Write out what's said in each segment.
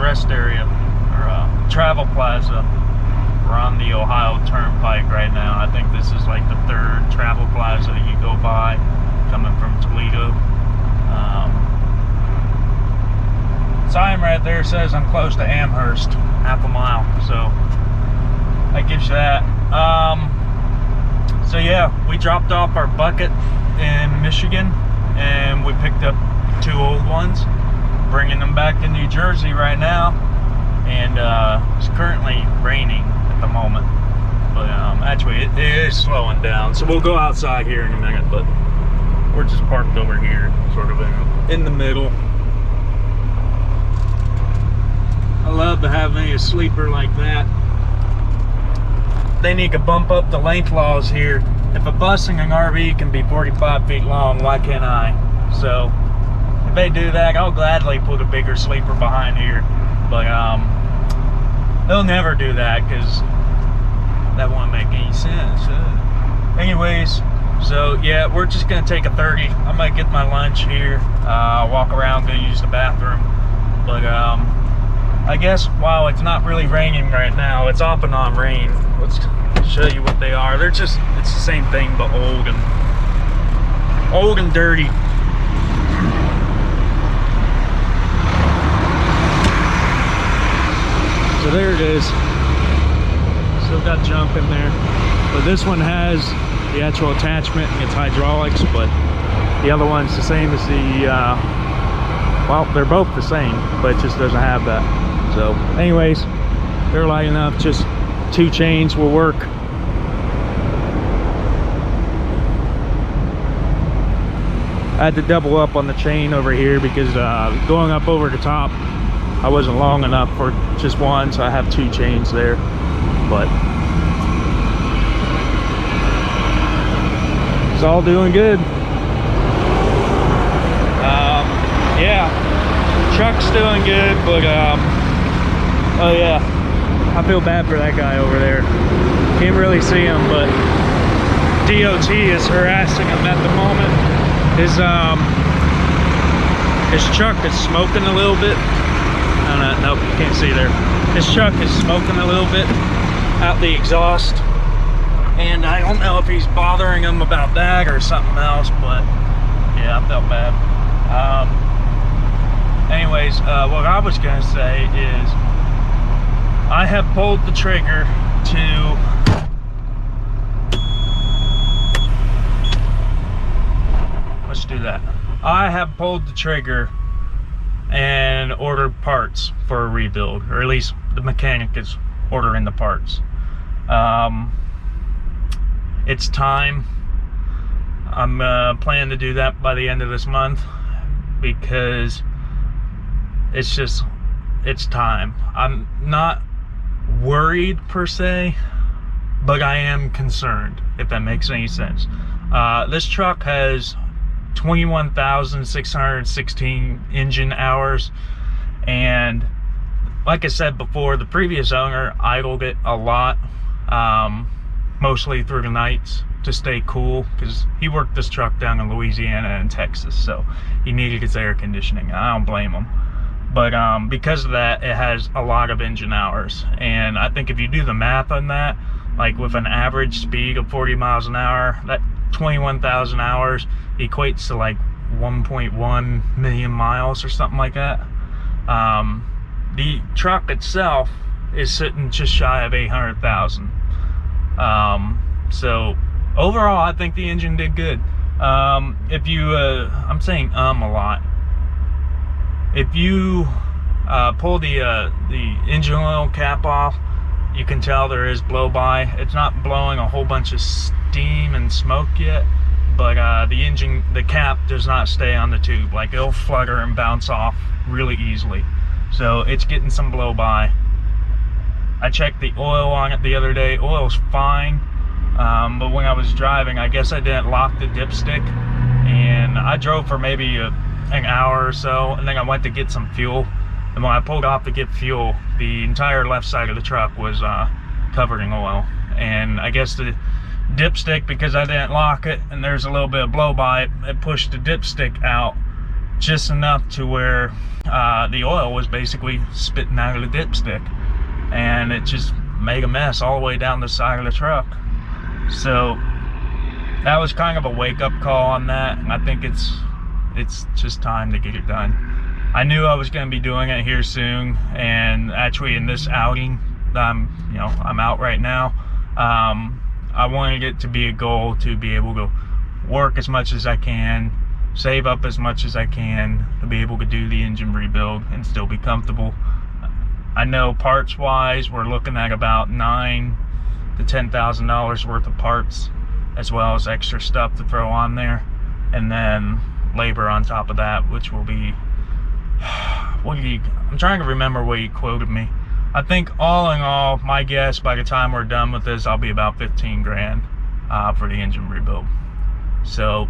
rest area, or travel plaza. We're on the Ohio Turnpike right now. I think this is like the third travel plaza you go by coming from Toledo. Sign right there says I'm close to Amherst, half a mile, so that gives you that. So yeah, we dropped off our bucket in Michigan and we picked up 2 old ones, bringing them back to New Jersey right now, and it's currently raining at the moment, but actually it is slowing down, so we'll go outside here in a minute, but we're just parked over here, sort of in the middle. I love to have me a sleeper like that. They need to bump up the length laws here. If a bus and an RV can be 45 feet long, why can't I? So if they do that, I'll gladly put a bigger sleeper behind here, but they'll never do that because that won't make any sense. Anyways, so yeah, we're just gonna take a 30. I might get my lunch here, walk around, go use the bathroom, but I guess while it's not really raining right now, it's off and on rain. Let's show you what they are. They're just, it's the same thing but old and dirty. So there it is. Still got junk in there, but this one has the actual attachment and it's hydraulics, but the other one's the same as the well, they're both the same, but it just doesn't have that. So anyways, they're light enough, just 2 chains will work. I had to double up on the chain over here because going up over the top, I wasn't long enough for just one, so I have 2 chains there. But it's all doing good. Yeah, truck's doing good, but oh yeah, I feel bad for that guy over there. Can't really see him, but DOT is harassing him at the moment. His truck is smoking a little bit. Nope, you can't see there. His truck is smoking a little bit out the exhaust, and I don't know if he's bothering him about that or something else, but yeah, I felt bad. Anyways, what I was gonna say is I have pulled the trigger to let's do that. I have pulled the trigger and ordered parts for a rebuild, or at least the mechanic is ordering the parts. It's time. I'm planning to do that by the end of this month because it's time. I'm not worried per se, but I am concerned, if that makes any sense. This truck has 21,616 engine hours, and like I said before, the previous owner idled it a lot, mostly through the nights to stay cool, because he worked this truck down in Louisiana and Texas, so he needed his air conditioning. I don't blame him. But because of that, it has a lot of engine hours, and I think if you do the math on that, like with an average speed of 40 miles an hour, that 21,000 hours equates to like 1.1 million miles or something like that. The truck itself is sitting just shy of 800,000. So overall, I think the engine did good. If you, I'm saying a lot. If you pull the engine oil cap off, you can tell there is blow by. It's not blowing a whole bunch of steam and smoke yet, but the cap does not stay on the tube. Like, it'll flutter and bounce off really easily. So it's getting some blow by. I checked the oil on it the other day. Oil's fine, but when I was driving, I guess I didn't lock the dipstick, and I drove for maybe an hour or so, and then I went to get some fuel, and when I pulled off to get fuel, the entire left side of the truck was covered in oil. And I guess the dipstick, because I didn't lock it and there's a little bit of blow by it, it pushed the dipstick out just enough to where the oil was basically spitting out of the dipstick, and it just made a mess all the way down the side of the truck. So that was kind of a wake-up call on that, and I think it's just time to get it done. I knew I was going to be doing it here soon, and actually in this outing that I'm out right now, I wanted it to be a goal to be able to work as much as I can, save up as much as I can to be able to do the engine rebuild and still be comfortable. I know parts wise we're looking at about $9,000 to $10,000 worth of parts, as well as extra stuff to throw on there, and then labor on top of that, which will be I'm trying to remember what you quoted me. I think all in all, my guess by the time we're done with this, I'll be about 15 grand for the engine rebuild. So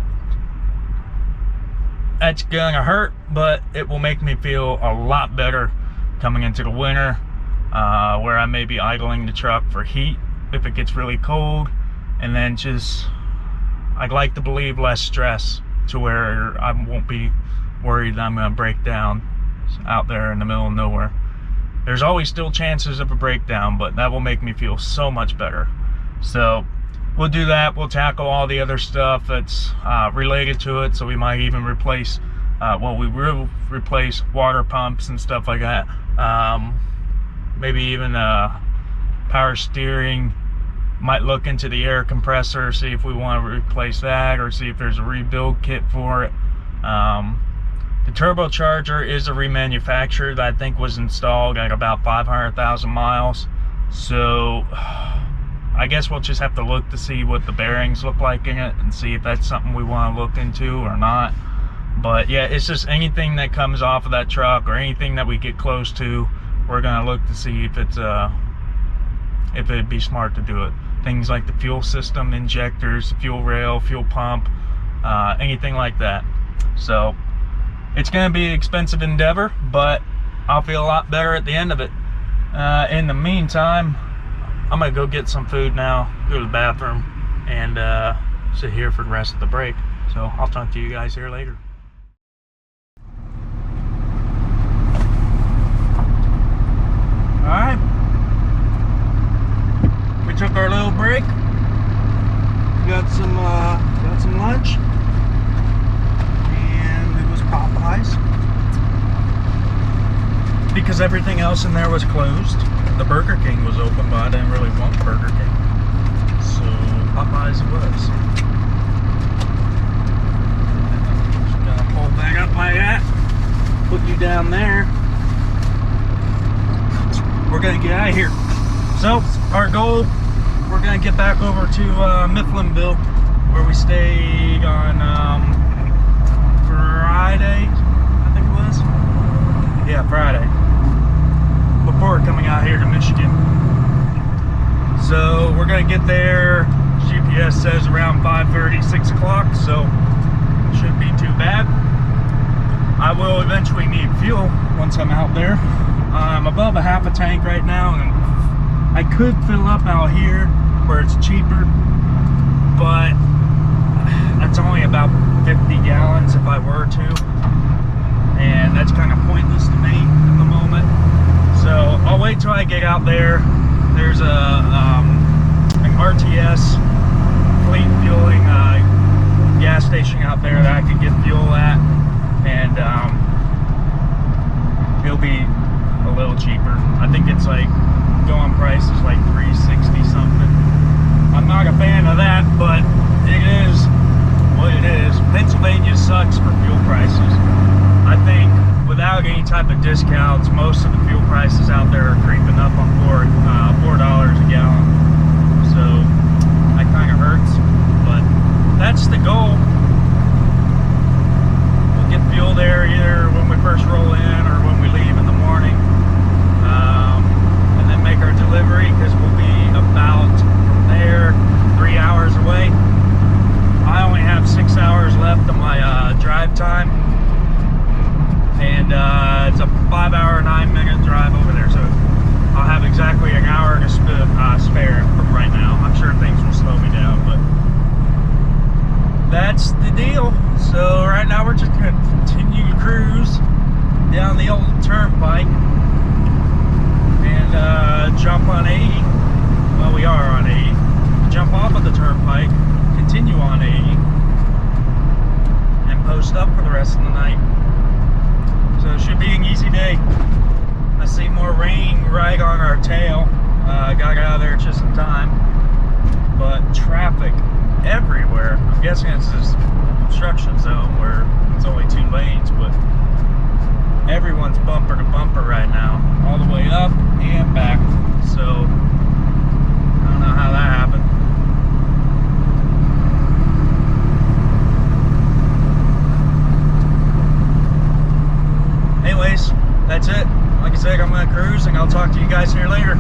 that's gonna hurt, but it will make me feel a lot better coming into the winter, where I may be idling the truck for heat if it gets really cold, and then just, I'd like to believe, less stress to where I won't be worried that I'm gonna break down out there in the middle of nowhere. There's always still chances of a breakdown, but that will make me feel so much better. So we'll do that. We'll tackle all the other stuff that's related to it. So we might even replace, we will replace water pumps and stuff like that. Maybe even power steering. Might look into the air compressor, see if we want to replace that, or see if there's a rebuild kit for it. The turbocharger is a remanufactured that I think was installed at about 500,000 miles. So I guess we'll just have to look to see what the bearings look like in it and see if that's something we want to look into or not. But yeah, it's just anything that comes off of that truck or anything that we get close to, we're gonna look to see if it's if it'd be smart to do it. Things like the fuel system, injectors, fuel rail, fuel pump, anything like that. So it's going to be an expensive endeavor, but I'll feel a lot better at the end of it. In the meantime, I'm going to go get some food now, go to the bathroom, and sit here for the rest of the break. So I'll talk to you guys here later. Alright. We took our little break. Got some lunch. Popeyes, because everything else in there was closed. The Burger King was open, but I didn't really want Burger King, so Popeyes it was. Just gonna pull back up like that, put you down there. We're gonna get out of here. So our goal, we're gonna get back over to Mifflinville, where we stayed on Friday, I think it was. Yeah, Friday. Before coming out here to Michigan. So we're gonna get there. GPS says around 5:30, 6 o'clock, so shouldn't be too bad. I will eventually need fuel once I'm out there. I'm above a half a tank right now, and I could fill up out here where it's cheaper, but that's only about 50 gallons if I were to, and that's kind of pointless to me at the moment. So I'll wait till I get out there. There's an RTS fleet fueling gas station out there that I can get fuel at, and it'll be a little cheaper. I think it's like going price is like $3.60 something. I'm not a fan of that, but it is what it is. Pennsylvania sucks for fuel prices. I think without any type of discounts, most of the fuel prices out there are creeping up on $4 a gallon. So that kind of hurts, but that's the goal. We'll get fuel there either when we first roll in or when we leave in the morning, and then make our delivery, because we'll be about from there 3 hours away. I only have 6 hours left of my drive time, and it's a 5 hour 9 minute jump on 80. Well, we are on 80. Jump off of the turnpike, continue on 80, and post up for the rest of the night. So it should be an easy day. I see more rain right on our tail. Got out of there just in time. But traffic everywhere. I'm guessing it's this construction zone where it's only 2 lanes, but everyone's bumper to bumper right now, all the way up and back. So I don't know how that happened. Anyways, that's it. Like I said, I'm gonna cruise, and I'll talk to you guys here later.